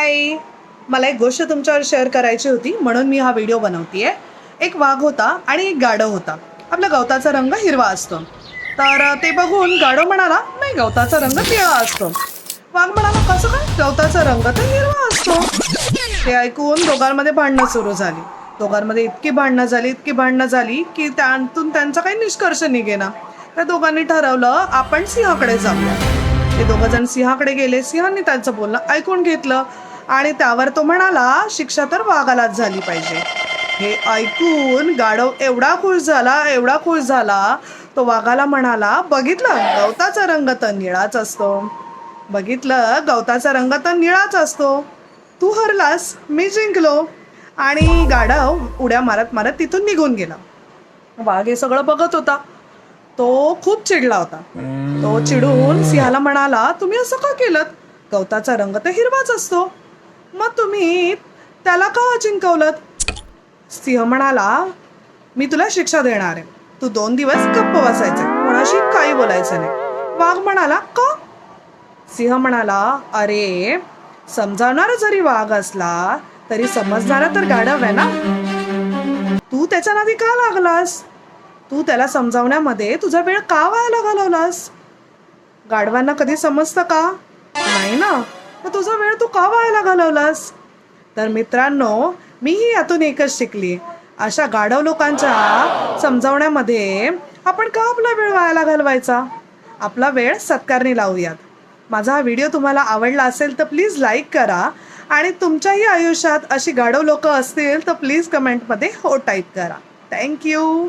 हाय, मला एक गोष्ट तुमच्यावर शेअर करायची होती म्हणून मी हा व्हिडिओ बनवतीये. एक वाघ होता आणि एक गाढव होता. आपल्या गवताचा रंग हिरवा असतो. तर ते बघून गाढव म्हणाला, नाही, गवताचा रंग पिवळा असतो. वाघ म्हणाला, कसं काय, गवताचा रंग तर हिरवा असतो. ते ऐकून दोघांमध्ये भांडणं सुरू झाली. दोघांमध्ये इतकी भांडणं झाली की त्यातून त्यांचा काही निष्कर्ष निघेना. त्या दोघांनी ठरवलं, आपण सिंहाकडे जाऊया. ते दोघं जण सिंहाकडे गेले. सिंहाने त्यांचं बोलणं ऐकून घेतलं आणि त्यावर तो म्हणाला, शिक्षा तर वाघालाच झाली पाहिजे. हे ऐकून गाढव एवढा खुश झाला, तो वाघाला म्हणाला, बघितलं, गवताचा रंग तर निळाच असतो. बघितलं, गवताचा रंग तर निळाच असतो. तू हरलास, मी जिंकलो. आणि गाढव उड्या मारत मारत तिथून निघून गेला. वाघ हे सगळं बघत होता. तो खूप चिडला होता. तो चिडून सिंहाला म्हणाला, तुम्ही असं का केलं? गवताचा रंग तर हिरवाच असतो, मग तुम्ही त्याला का जिंकवलं? सिंह म्हणाला, मी तुला शिक्षा देणार आहे. तू 2 दिवस गप्प बसायचं, कोणाशी काही बोलायचं नाही. वाघ म्हणाला, का? सिंह म्हणाला, अरे, समजावणारा जरी वाघ असला तरी समजणारा तर गाढव आहे ना. तू त्याच्या नादी का लागलास? तू त्याला समजावण्यामध्ये तुझा वेळ का वायाला घालवलास? गाढवांना कधी समजतं का? नाही ना. मग तुझा वेळ तू का वायाला घालवलास? तर मित्रांनो, मीही यातून एकच शिकली, अशा गाढव लोकांच्या समजावण्यामध्ये आपण का आपला वेळ वायाला घालवायचा? आपला वेळ सत्कारणी लावूयात. माझा हा व्हिडिओ तुम्हाला आवडला असेल तर प्लीज लाईक करा आणि तुमच्याही आयुष्यात अशी गाढव लोक असतील तर प्लीज कमेंटमध्ये हो टाईप करा. थँक्यू.